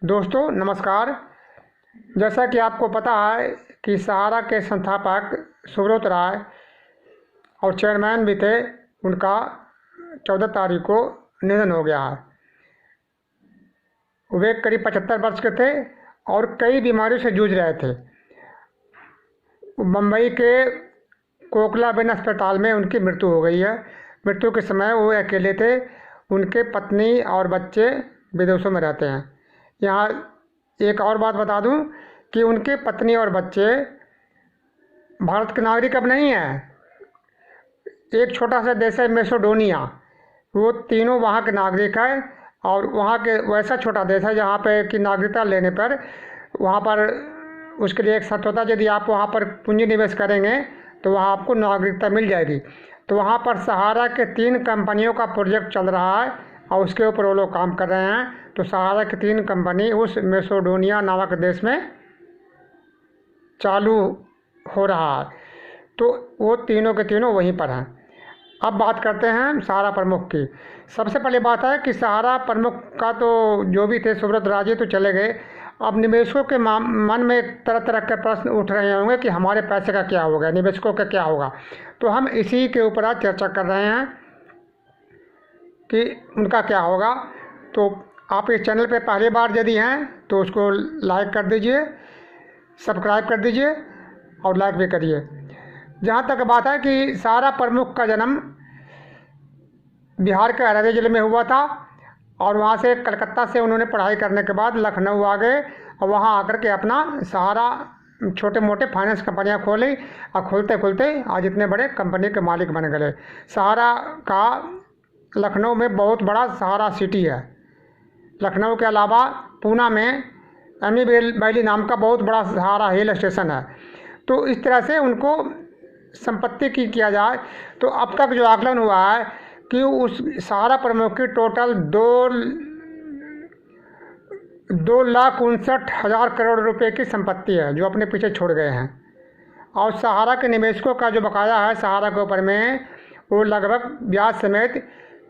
दोस्तों नमस्कार। जैसा कि आपको पता है कि सहारा के संस्थापक सुब्रत राय और चेयरमैन भी थे, उनका 14 तारीख को निधन हो गया है। वे करीब 75 वर्ष के थे और कई बीमारियों से जूझ रहे थे। मुंबई के कोकिलाबेन अस्पताल में उनकी मृत्यु हो गई है। मृत्यु के समय वो अकेले थे, उनके पत्नी और बच्चे विदेशों में रहते हैं। यहाँ एक और बात बता दूं कि उनके पत्नी और बच्चे भारत के नागरिक अब नहीं हैं। एक छोटा सा देश है मैसेडोनिया, वो तीनों वहाँ के नागरिक हैं और वहाँ के वैसा छोटा देश है जहाँ पे कि नागरिकता लेने पर वहाँ पर उसके लिए एक शर्त होता है, यदि आप वहाँ पर पूंजी निवेश करेंगे तो वहाँ आपको नागरिकता मिल जाएगी। तो वहाँ पर सहारा के 3 कंपनियों का प्रोजेक्ट चल रहा है और उसके ऊपर वो लोग काम कर रहे हैं। तो सहारा की 3 कंपनी उस मैसेडोनिया नामक देश में चालू हो रहा है, तो वो तीनों के तीनों वहीं पर हैं। अब बात करते हैं सहारा प्रमुख की। सबसे पहले बात है कि सहारा प्रमुख का तो जो भी थे सुब्रत राय तो चले गए। अब निवेशकों के मन में तरह तरह के प्रश्न उठ रहे होंगे कि हमारे पैसे का क्या होगा, निवेशकों का क्या होगा। तो हम इसी के ऊपर आज चर्चा कर रहे हैं कि उनका क्या होगा। तो आप इस चैनल पे पहली बार यदि हैं तो उसको लाइक कर दीजिए, सब्सक्राइब कर दीजिए और लाइक भी करिए। जहाँ तक बात है कि सहारा प्रमुख का जन्म बिहार के अररिया ज़िले में हुआ था और वहाँ से कलकत्ता से उन्होंने पढ़ाई करने के बाद लखनऊ आ गए और वहाँ आकर के अपना सहारा छोटे मोटे फाइनेंस कंपनियाँ खोली और खोलते खोलते आज इतने बड़े कंपनी के मालिक बन गए। सहारा का लखनऊ में बहुत बड़ा सहारा सिटी है। लखनऊ के अलावा पूना में एमी वैली नाम का बहुत बड़ा सहारा हिल स्टेशन है। तो इस तरह से उनको संपत्ति की किया जाए तो अब तक जो आकलन हुआ है कि उस सहारा प्रमुख की टोटल 2,59,000 करोड़ रुपए की संपत्ति है जो अपने पीछे छोड़ गए हैं। और सहारा के निवेशकों का जो बकाया है सहारा के ऊपर में वो लगभग ब्याज समेत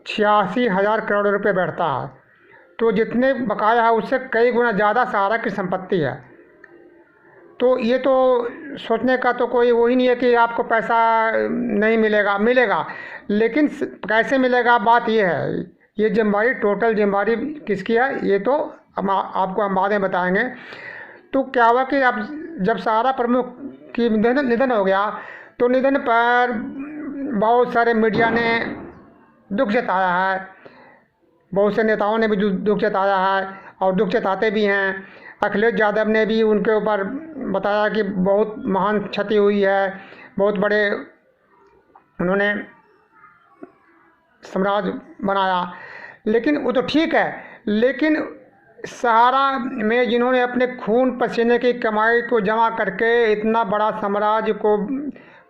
86,000 करोड़ रुपए बैठता है। तो जितने बकाया है उससे कई गुना ज़्यादा सहारा की संपत्ति है। तो ये तो सोचने का तो कोई वो ही नहीं है कि आपको पैसा नहीं मिलेगा, मिलेगा, लेकिन कैसे मिलेगा बात ये है। ये जिम्मेदारी टोटल जिम्मेदारी किसकी है ये तो आपको हम बाद में बताएंगे। तो क्या हुआ कि अब जब सहारा प्रमुख की निधन हो गया तो निधन पर बहुत सारे मीडिया ने दुख जताया है, बहुत से नेताओं ने भी दुख जताया है और दुख जताते भी हैं। अखिलेश यादव ने भी उनके ऊपर बताया कि बहुत महान क्षति हुई है, बहुत बड़े उन्होंने साम्राज्य बनाया। लेकिन वो तो ठीक है, लेकिन सहारा में जिन्होंने अपने खून पसीने की कमाई को जमा करके इतना बड़ा साम्राज्य को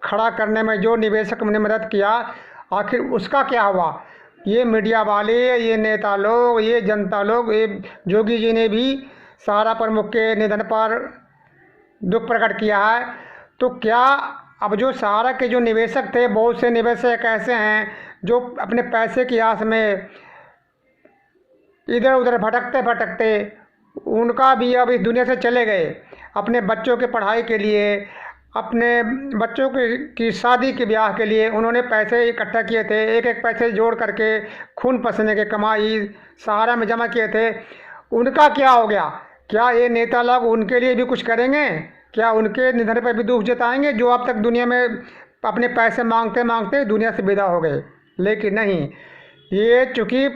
खड़ा करने में जो निवेशक ने मदद किया, आखिर उसका क्या हुआ। ये मीडिया वाले, ये नेता लोग, ये जनता लोग, ये जोगी जी ने भी सहारा प्रमुख के निधन पर दुख प्रकट किया है। तो क्या अब जो सहारा के जो निवेशक थे, बहुत से निवेशक ऐसे हैं जो अपने पैसे की आस में इधर उधर भटकते भटकते उनका भी अब इस दुनिया से चले गए। अपने बच्चों के पढ़ाई के लिए, अपने बच्चों की शादी के ब्याह के लिए उन्होंने पैसे इकट्ठा किए थे, एक एक पैसे जोड़ करके खून पसीने की कमाई सहारा में जमा किए थे। उनका क्या हो गया। क्या ये नेता लोग उनके लिए भी कुछ करेंगे? क्या उनके निधन पर भी दुख जताएंगे जो अब तक दुनिया में अपने पैसे मांगते मांगते दुनिया से विदा हो गए? लेकिन नहीं, ये चूँकि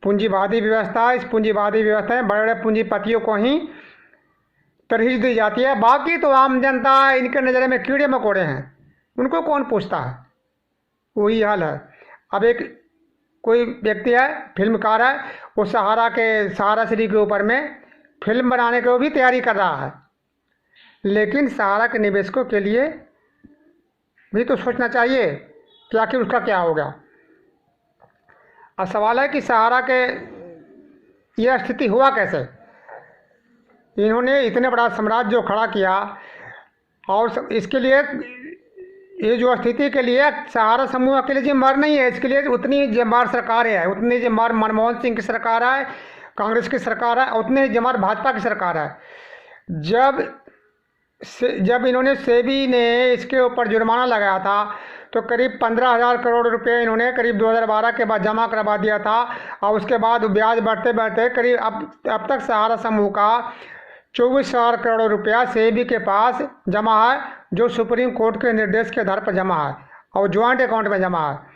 पूंजीवादी व्यवस्था है, इस पूंजीवादी व्यवस्था में बड़े बड़े पूंजीपतियों को ही तरजीह दी जाती है। बाकी तो आम जनता इनके नज़र में कीड़े मकोड़े हैं, उनको कौन पूछता है। वही हाल है। अब एक कोई व्यक्ति है, फिल्मकार है, वो सहारा सिटी के ऊपर में फिल्म बनाने की भी तैयारी कर रहा है। लेकिन सहारा के निवेशकों के लिए भी तो सोचना चाहिए कि आखिर उसका क्या होगा। अब सवाल है कि सहारा के यह स्थिति हुआ कैसे। इन्होंने इतने बड़ा साम्राज्य जो खड़ा किया और इसके लिए ये जो स्थिति के लिए सहारा समूह के लिए जिम्मेदार नहीं है, इसके लिए उतनी जिम्मेदार सरकार है, उतनी जिम्मेदार मनमोहन सिंह की सरकार है, कांग्रेस की सरकार है, उतने ही जमात भाजपा की सरकार है। जब इन्होंने सेबी ने इसके ऊपर जुर्माना लगाया था तो करीब 15,000 करोड़ रुपए इन्होंने करीब 2012 के बाद जमा करवा दिया था, और उसके बाद ब्याज बढ़ते बढ़ते करीब अब तक सहारा समूह का 24,000 करोड़ रुपया सेबी के पास जमा है, जो सुप्रीम कोर्ट के निर्देश के आधार पर जमा है और ज्वाइंट अकाउंट में जमा है।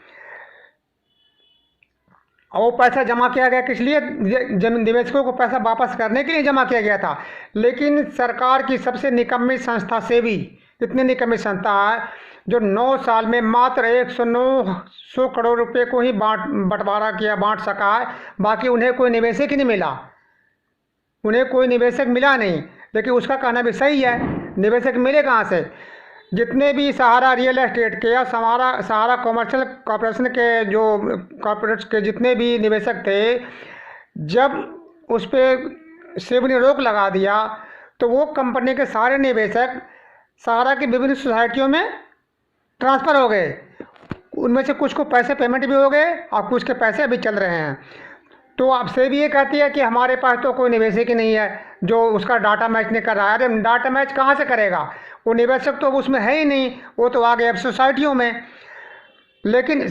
और वो पैसा जमा किया गया किस लिए? जमीन निवेशकों को पैसा वापस करने के लिए जमा किया गया था। लेकिन सरकार की सबसे निकम्मी संस्था सेबी इतनी निकम्मी संस्था है जो 9 साल में मात्र 109 करोड़ रुपए को ही बंटवारा किया, बांट सका है। बाकी उन्हें कोई निवेशक ही नहीं मिला, उन्हें कोई निवेशक मिला नहीं। लेकिन उसका कहना भी सही है, निवेशक मिले कहाँ से? जितने भी सहारा रियल एस्टेट के या सहारा कॉमर्शियल कॉरपोरेशन के जो कॉरपोरेट्स के जितने भी निवेशक थे, जब उस पर सेबी ने रोक लगा दिया तो वो कंपनी के सारे निवेशक सहारा की विभिन्न सोसाइटियों में ट्रांसफ़र हो गए। उनमें से कुछ को पैसे पेमेंट भी हो गए और कुछ के पैसे अभी चल रहे हैं। तो अब सेबी ये कहती है कि हमारे पास तो कोई निवेशक ही नहीं है जो उसका डाटा मैच नहीं कर रहा है। अरे डाटा मैच कहाँ से करेगा? वो निवेशक तो उसमें है ही नहीं, वो तो आ गए अब सोसाइटियों में। लेकिन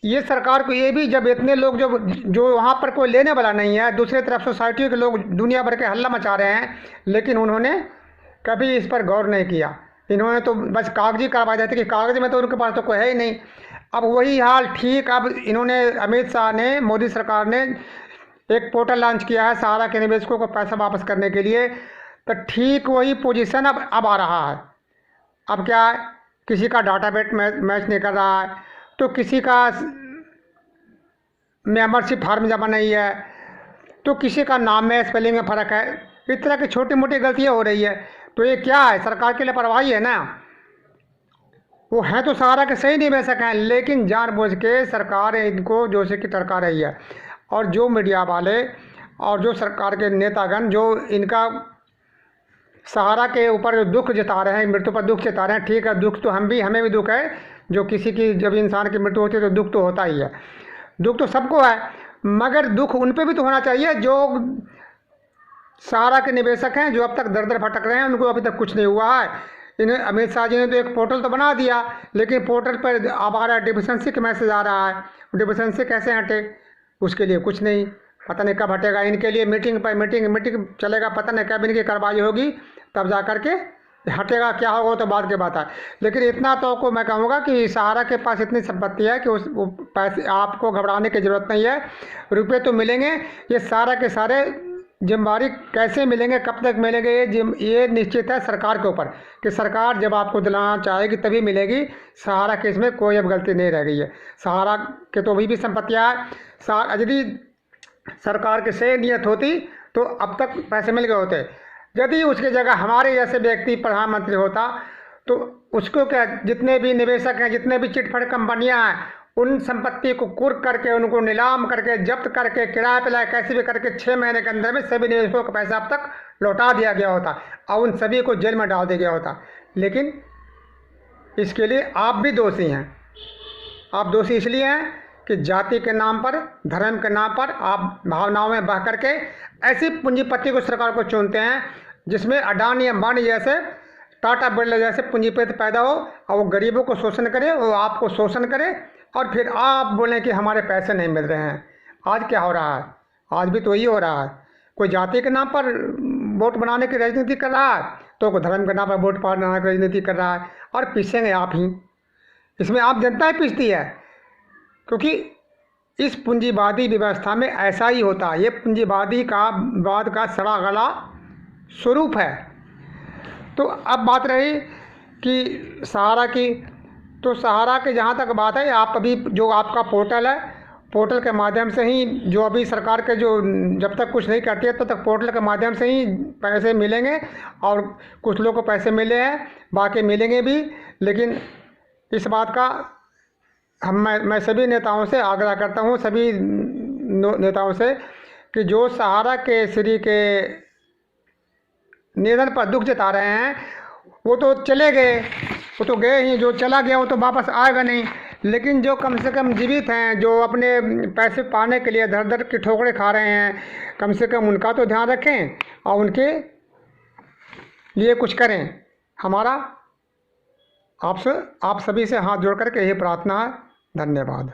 ये सरकार को ये भी, जब इतने लोग जो वहाँ पर कोई लेने वाला नहीं है, दूसरी तरफ सोसाइटियों के लोग दुनिया भर के हल्ला मचा रहे हैं, लेकिन उन्होंने कभी इस पर गौर नहीं किया। इन्होंने तो बस कागजी कार्रवाई देते कि कागज में तो उनके पास तो कोई है ही नहीं। अब वही हाल ठीक अब इन्होंने अमित शाह ने, मोदी सरकार ने एक पोर्टल लॉन्च किया है सहारा के निवेशकों को पैसा वापस करने के लिए। तो ठीक वही पोजीशन अब आ रहा है। अब क्या है, किसी का डाटा बेट मैच नहीं कर रहा है, तो किसी का मेंबरशिप फार्म जमा नहीं है, तो किसी का नाम में स्पेलिंग में फ़र्क है। इस तरह की छोटी मोटी गलतियाँ हो रही है। तो ये क्या है? सरकार की लापरवाही है ना। वो हैं तो सहारा के सही निवेशक हैं, लेकिन जानबूझ के सरकार इनको जोशी की टरका रही है। और जो मीडिया वाले और जो सरकार के नेतागण जो इनका सहारा के ऊपर दुख जता रहे हैं, मृत्यु पर दुख जता रहे हैं, ठीक है, दुख तो हमें भी दुख है। जो किसी की जब इंसान की मृत्यु होती है तो दुख तो होता ही है, दुख तो सबको है। मगर दुख उन पे भी तो होना चाहिए जो सहारा के निवेशक हैं, जो अब तक दर दर भटक रहे हैं, उनको अभी तक कुछ नहीं हुआ है। इन्हें अमित शाह जी ने तो एक पोर्टल तो बना दिया, लेकिन पोर्टल पर अब आ रहा है डिफिशेंसी का मैसेज आ रहा है। डिफिशेंसी कैसे हटे? उसके लिए कुछ नहीं, पता नहीं कब हटेगा। इनके लिए मीटिंग पर मीटिंग चलेगा, पता नहीं कब इनकी कार्रवाई होगी, तब जा कर के हटेगा। क्या होगा तो बाद की बात है। लेकिन इतना तो को मैं कहूँगा कि सहारा के पास इतनी संपत्ति है कि वो पैसे आपको घबराने की ज़रूरत नहीं है। रुपये तो मिलेंगे, ये सारा के सारे जिम्मेदारी कैसे मिलेंगे, कब तक मिलेंगे, ये निश्चित है सरकार के ऊपर कि सरकार जब आपको दिलाना चाहेगी तभी मिलेगी। सहारा के इसमें कोई अब गलती नहीं रह गई है। सहारा के तो अभी भी संपत्तियाँ हैं। यदि सरकार की सही नियत होती तो अब तक पैसे मिल गए होते। यदि उसकी जगह हमारे जैसे व्यक्ति प्रधानमंत्री होता तो उसको क्या, जितने भी निवेशक हैं, जितने भी चिटफंड कंपनियां हैं, उन संपत्ति को कुर्क करके, उनको नीलाम करके, जब्त करके, किराए पे लाए, कैसे भी करके 6 महीने के अंदर में सभी निवेशकों का पैसा अब तक लौटा दिया गया होता और उन सभी को जेल में डाल दिया गया होता। लेकिन इसके लिए आप भी दोषी हैं। आप दोषी इसलिए हैं कि जाति के नाम पर, धर्म के नाम पर आप भावनाओं में बह करके ऐसी पूंजीपति को सरकार को चुनते हैं जिसमें अडानी अंबानी जैसे, टाटा बिरला जैसे पूंजीपति पैदा हो और वो गरीबों को शोषण करे, वो आपको शोषण करे और फिर आप बोलें कि हमारे पैसे नहीं मिल रहे हैं। आज क्या हो रहा है? आज भी तो यही हो रहा है। कोई जाति के नाम पर वोट बनाने की राजनीति कर रहा है, तो कोई धर्म के नाम पर वोट बनाने की राजनीति कर रहा है, और पीसेंगे आप ही। इसमें आप जनता ही पीसती है, क्योंकि इस पूंजीवादी व्यवस्था में ऐसा ही होता है। ये पूंजीवादी का बाद का सड़ा गला स्वरूप है। तो अब बात रही कि सहारा की, तो सहारा के जहाँ तक बात है, आप अभी जो आपका पोर्टल है, पोर्टल के माध्यम से ही जो अभी सरकार के जो जब तक कुछ नहीं करती है तब तक पोर्टल के माध्यम से ही पैसे मिलेंगे। और कुछ लोगों को पैसे मिले हैं, बाकी मिलेंगे भी। लेकिन इस बात का मैं सभी नेताओं से आग्रह करता हूँ, सभी नेताओं से, कि जो सहारा के श्री के निधन पर दुख जता रहे हैं, वो तो चले गए, वो तो गए ही। जो चला गया वो तो वापस आएगा नहीं। लेकिन जो कम से कम जीवित हैं, जो अपने पैसे पाने के लिए दर दर की ठोकरें खा रहे हैं, कम से कम उनका तो ध्यान रखें और उनके लिए कुछ करें। हमारा आप सभी से हाथ जोड़ करके यही प्रार्थना है। धन्यवाद।